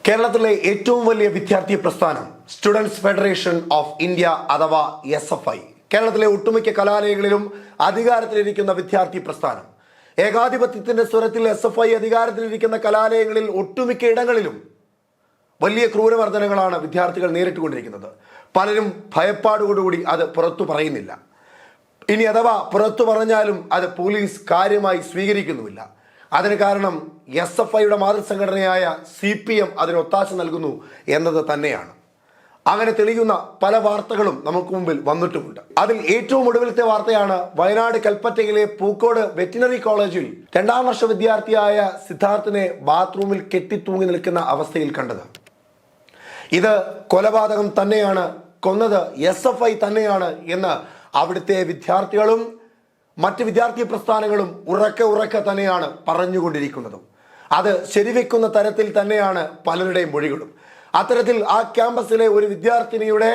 കേരളത്തിലെ ഏറ്റവും വലിയ വിദ്യാർത്ഥി പ്രസ്ഥാനം സ്റ്റുഡൻസ് ഫെഡറേഷൻ ഓഫ് ഇന്ത്യ അഥവാ SFI. കേരളത്തിലെ ഒട്ടുമിക്ക കലാലയങ്ങളിലും അധികാരത്തിലിരിക്കുന്ന വിദ്യാർത്ഥി പ്രസ്ഥാനം. ഏകാധിപത്യത്തിന്റെ സ്വരത്തിൽ SFI അധികാരത്തിലിരിക്കുന്ന കലാലയങ്ങളിൽ ഒട്ടുമിക്ക ഇടങ്ങളിലും വലിയ ക്രൂരമർദ്ദനങ്ങളാണ് വിദ്യാർത്ഥികൾ നേരിട്ടുകൊണ്ടിരിക്കുന്നത്. പലരും ഭയപ്പാടോടുകൂടി അത് പുറത്തു പറയുന്നില്ല. ഇനി അഥവാ പുറത്തു പറഞ്ഞാലും അത് പോലീസ് കാര്യമായി സ്വീകരിക്കുന്നുമില്ല. അതിന് കാരണം SFIയുടെ മാതൃസംഘടനയായ CPM അതിന് ഒത്താശ നൽകുന്നു എന്നത് തന്നെയാണ്. അങ്ങനെ തെളിയുന്ന പല വാർത്തകളും നമുക്ക് മുമ്പിൽ വന്നിട്ടുമുണ്ട്. അതിൽ ഏറ്റവും ഒടുവിലത്തെ വാർത്തയാണ് വയനാട് കൽപ്പറ്റയിലെ പൂക്കോട് വെറ്റിനറി കോളേജിൽ 2ാം വർഷ വിദ്യാർത്ഥിയായ സിദ്ധാർത്ഥിനെ ബാത്റൂമിൽ കെട്ടിത്തൂങ്ങി നിൽക്കുന്ന അവസ്ഥയിൽ കണ്ടത്. ഇത് കൊലപാതകം തന്നെയാണ്, കൊന്നത് SFI തന്നെയാണ് എന്ന് അവിടുത്തെ വിദ്യാർത്ഥികളും മറ്റ് വിദ്യാർത്ഥി പ്രസ്ഥാനങ്ങളും ഉറക്കെ തന്നെയാണ് പറഞ്ഞുകൊണ്ടിരിക്കുന്നതും. അത് ശരിവെക്കുന്ന തരത്തിൽ തന്നെയാണ് പലരുടെയും മൊഴികളും. അത്തരത്തിൽ ആ ക്യാമ്പസിലെ ഒരു വിദ്യാർത്ഥിനിയുടെ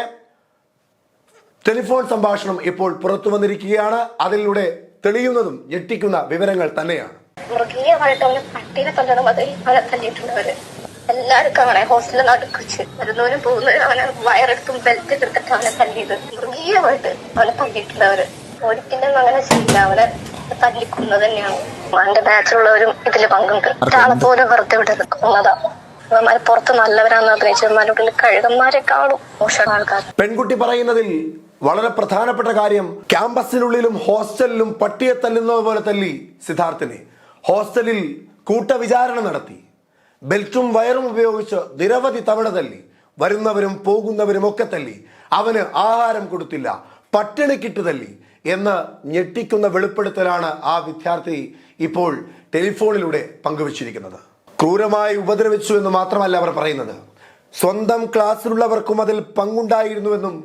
ടെലിഫോൺ സംഭാഷണം ഇപ്പോൾ പുറത്തു വന്നിരിക്കുകയാണ്. അതിലൂടെ തെളിയുന്നതും ഞെട്ടിക്കുന്ന വിവരങ്ങൾ തന്നെയാണ്. എല്ലാവർക്കും അവനെ ഹോസ്റ്റലിൽ നടുക്കിച്ച് വരുന്നവനും പോകുന്നവരും അവനെ വയറെടുത്തും ബെൽറ്റ് എടുത്തിട്ട് അവനെ തല്ലിയത് മൃഗീയമായിട്ട് അവനെ തല്ലിയിട്ടുള്ളവര്. ഒരിക്കലും അങ്ങനെ ചെയ്യില്ല, അവനെ തല്ലിക്കുന്നത് തന്നെയാണ്. അവന്റെ ബാച്ചിലുള്ളവരും ഇതില് പങ്കുണ്ട്. ഒരാളെ പോലും വെറുതെ വിടരുത്, കൊന്നതാ. അവന്മാര് പുറത്ത് നല്ലവരാന്ന് അഭിനയിച്ചവന്മാരുടെ കഴുകന്മാരെക്കാളും മോശം ആൾക്കാർ. പെൺകുട്ടി പറയുന്നതിൽ വളരെ പ്രധാനപ്പെട്ട കാര്യം, ക്യാമ്പസിനുള്ളിലും ഹോസ്റ്റലിലും പട്ടിയെ തല്ലുന്നത് പോലെ തല്ലി സിദ്ധാർത്ഥിനെ. ഹോസ്റ്റലിൽ കൂട്ടവിചാരണ നടത്തി, ബെൽറ്റും വയറും ഉപയോഗിച്ച് നിരവധി തവണ തല്ലി, വരുന്നവരും പോകുന്നവരും ഒക്കെ തല്ലി. അവന് ആഹാരം കൊടുത്തില്ല, പട്ടിണിക്കിട്ട് തല്ലി എന്ന് ഞെട്ടിക്കുന്ന വെളിപ്പെടുത്തലാണ് ആ വിദ്യാർത്ഥി ഇപ്പോൾ ടെലിഫോണിലൂടെ പങ്കുവച്ചിരിക്കുന്നത്. ക്രൂരമായി ഉപദ്രവിച്ചു എന്ന് മാത്രമല്ല അവർ പറയുന്നത്, സ്വന്തം ക്ലാസ്സിലുള്ളവർക്കും അതിൽ പങ്കുണ്ടായിരുന്നുവെന്നും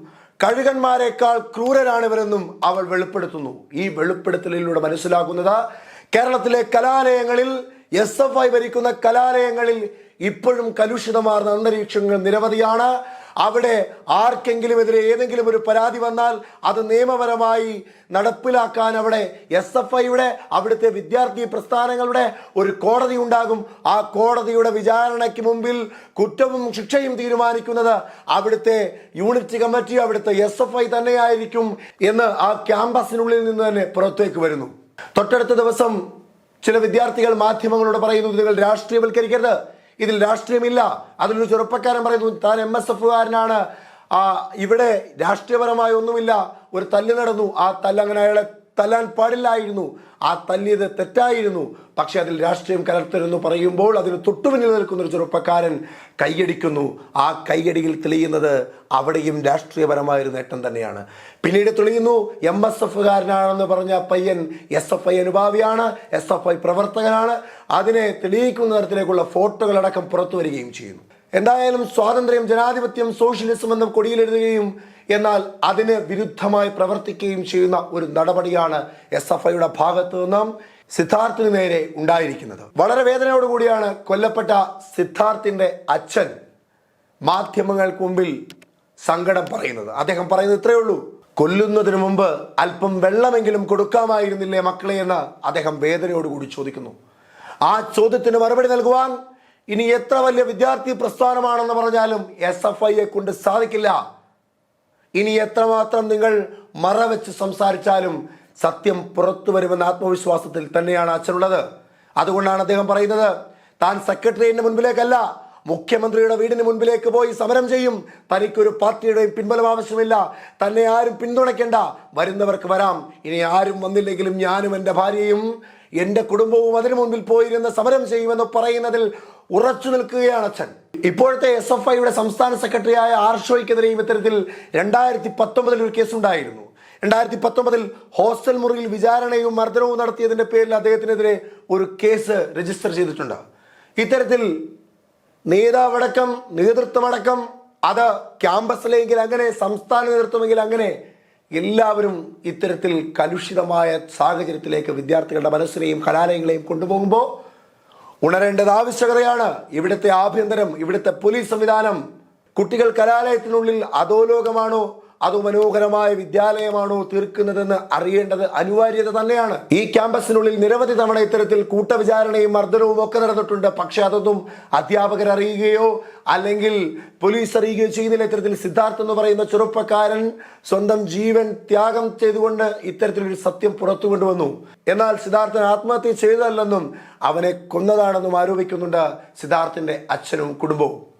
കഴുകന്മാരെക്കാൾ ക്രൂരരാണിവരെന്നും അവൾ വെളിപ്പെടുത്തുന്നു. ഈ വെളിപ്പെടുത്തലിലൂടെ മനസ്സിലാക്കുന്നത് കേരളത്തിലെ കലാലയങ്ങളിൽ, SFI ഭരിക്കുന്ന കലാലയങ്ങളിൽ ഇപ്പോഴും കലുഷിതമാർന്ന അന്തരീക്ഷങ്ങൾ നിരവധിയാണ്. അവിടെ ആർക്കെങ്കിലുമെതിരെ ഏതെങ്കിലും ഒരു പരാതി വന്നാൽ അത് നിയമപരമായി നടപ്പിലാക്കാൻ അവിടെ SFIയുടെ, അവിടുത്തെ വിദ്യാർത്ഥി പ്രസ്ഥാനങ്ങളുടെ ഒരു കോടതി ഉണ്ടാകും. ആ കോടതിയുടെ വിചാരണയ്ക്ക് മുമ്പിൽ കുറ്റവും ശിക്ഷയും തീരുമാനിക്കുന്നത് അവിടുത്തെ യൂണിറ്റ് കമ്മിറ്റി, അവിടുത്തെ SFI തന്നെയായിരിക്കും എന്ന് ആ ക്യാമ്പസിനുള്ളിൽ നിന്ന് തന്നെ പുറത്തേക്ക് വരുന്നു. തൊട്ടടുത്ത ദിവസം ചില വിദ്യാർത്ഥികൾ മാധ്യമങ്ങളോട് പറയുന്നു, നിങ്ങൾ രാഷ്ട്രീയവൽക്കരിക്കരുത്, ഇതിൽ രാഷ്ട്രീയമില്ല. അതിലൊരു ചെറുപ്പക്കാരൻ പറയുന്നു, താൻ MSFകാരനാണ്, ഇവിടെ രാഷ്ട്രീയപരമായ ഒന്നുമില്ല, ഒരു തല്ല് നടന്നു, ആ തല്ല് അങ്ങനെ അയാളെ തല്ലാൻ പാടില്ലായിരുന്നു, ആ തല്ലിയത് തെറ്റായിരുന്നു, പക്ഷെ അതിൽ രാഷ്ട്രീയം കലർത്തരുന്നു പറയുമ്പോൾ അതിന് തൊട്ടുപിന്നിൽ നിൽക്കുന്ന ഒരു ചെറുപ്പക്കാരൻ കൈയടിക്കുന്നു. ആ കൈയടിയിൽ തെളിയുന്നത് അവിടെയും രാഷ്ട്രീയപരമായൊരു നേട്ടം തന്നെയാണ്. പിന്നീട് തെളിയുന്നു MSFകാരനാണെന്ന് പറഞ്ഞ പയ്യൻ SFI അനുഭാവിയാണ്, SFI പ്രവർത്തകനാണ്. അതിനെ തെളിയിക്കുന്ന തരത്തിലേക്കുള്ള ഫോട്ടോകളടക്കം പുറത്തു വരികയും ചെയ്യുന്നു. എന്തായാലും സ്വാതന്ത്ര്യം, ജനാധിപത്യം, സോഷ്യലിസം എന്ന കൊടിയിലെഴുതുകയും എന്നാൽ അതിന് വിരുദ്ധമായി പ്രവർത്തിക്കുകയും ചെയ്യുന്ന ഒരു നടപടിയാണ് SFIയുടെ ഭാഗത്തു നിന്നും സിദ്ധാർത്ഥിന് നേരെ ഉണ്ടായിരിക്കുന്നത്. വളരെ വേദനയോടുകൂടിയാണ് കൊല്ലപ്പെട്ട സിദ്ധാർത്ഥിന്റെ അച്ഛൻ മാധ്യമങ്ങൾക്ക് മുമ്പിൽ സങ്കടം പറയുന്നത്. അദ്ദേഹം പറയുന്നത് ഇത്രയേ ഉള്ളൂ, കൊല്ലുന്നതിന് മുമ്പ് അല്പം വെള്ളമെങ്കിലും കൊടുക്കാമായിരുന്നില്ലേ മക്കളെ എന്ന് അദ്ദേഹം വേദനയോടുകൂടി ചോദിക്കുന്നു. ആ ചോദ്യത്തിന് മറുപടി നൽകുവാൻ ഇനി എത്ര വലിയ വിദ്യാർത്ഥി പ്രസ്ഥാനമാണെന്ന് പറഞ്ഞാലും SFIയെ കൊണ്ട് സാധിക്കില്ല. ഇനി എത്രമാത്രം നിങ്ങൾ മറവെച്ച് സംസാരിച്ചാലും സത്യം പുറത്തു വരുമെന്ന ആത്മവിശ്വാസത്തിൽ തന്നെയാണ് അച്ഛനുള്ളത്. അതുകൊണ്ടാണ് അദ്ദേഹം പറയുന്നത്, താൻ സെക്രട്ടേറിയറ്റിന് മുൻപിലേക്കല്ല, മുഖ്യമന്ത്രിയുടെ വീടിന് മുൻപിലേക്ക് പോയി സമരം ചെയ്യും. തനിക്കൊരു പാർട്ടിയുടെയും പിൻബലം ആവശ്യമില്ല, തന്നെ ആരും പിന്തുണയ്ക്കേണ്ട, വരുന്നവർക്ക് വരാം, ഇനി ആരും വന്നില്ലെങ്കിലും ഞാനും എൻ്റെ ഭാര്യയും എൻ്റെ കുടുംബവും അതിനു മുൻപിൽ പോയിരുന്ന് സമരം ചെയ്യുമെന്ന് പറയുന്നതിൽ ഉറച്ചു നിൽക്കുകയാണ് അച്ഛൻ. ഇപ്പോഴത്തെ SFIയുടെ സംസ്ഥാന സെക്രട്ടറിയായ ആർഷോയ്ക്കെതിരെയും ഇത്തരത്തിൽ 2019 ഒരു കേസുണ്ടായിരുന്നു. 2019 ഹോസ്റ്റൽ മുറിയിൽ വിചാരണയും മർദ്ദനവും നടത്തിയതിന്റെ പേരിൽ അദ്ദേഹത്തിനെതിരെ ഒരു കേസ് രജിസ്റ്റർ ചെയ്തിട്ടുണ്ട്. ഇത്തരത്തിൽ നേതാവടക്കം, നേതൃത്വമടക്കം, അത് ക്യാമ്പസിലെങ്കിൽ അങ്ങനെ, സംസ്ഥാന നേതൃത്വമെങ്കിൽ അങ്ങനെ, എല്ലാവരും ഇത്തരത്തിൽ കലുഷിതമായ സാഹചര്യത്തിലേക്ക് വിദ്യാർത്ഥികളുടെ മനസ്സിനെയും കലാലയങ്ങളെയും കൊണ്ടുപോകുമ്പോൾ ഉണരേണ്ടത് ആവശ്യകതയാണ്. ഇവിടുത്തെ ആഭ്യന്തരം, ഇവിടുത്തെ പോലീസ് സംവിധാനം, കുട്ടികൾ കലാലയത്തിനുള്ളിൽ അധോലോകമാണോ അതോ മനോഹരമായ വിദ്യാലയമാണോ തീർക്കുന്നതെന്ന് അറിയേണ്ടത് അനിവാര്യത തന്നെയാണ്. ഈ ക്യാമ്പസിനുള്ളിൽ നിരവധി തവണ ഇത്തരത്തിൽ കൂട്ടവിചാരണയും മർദ്ദനവും ഒക്കെ നടന്നിട്ടുണ്ട്. പക്ഷെ അതൊന്നും അധ്യാപകർ അറിയുകയോ അല്ലെങ്കിൽ പോലീസ് അറിയുകയോ ചെയ്യുന്നില്ല. ഇത്തരത്തിൽ സിദ്ധാർത്ഥ് എന്ന് പറയുന്ന ചെറുപ്പക്കാരൻ സ്വന്തം ജീവൻ ത്യാഗം ചെയ്തുകൊണ്ട് ഇത്തരത്തിലൊരു സത്യം പുറത്തു കൊണ്ടുവന്നു. എന്നാൽ സിദ്ധാർത്ഥൻ ആത്മഹത്യ ചെയ്തതല്ലെന്നും അവനെ കൊന്നതാണെന്നും ആരോപിക്കുന്നുണ്ട് സിദ്ധാർത്ഥിന്റെ അച്ഛനും കുടുംബവും.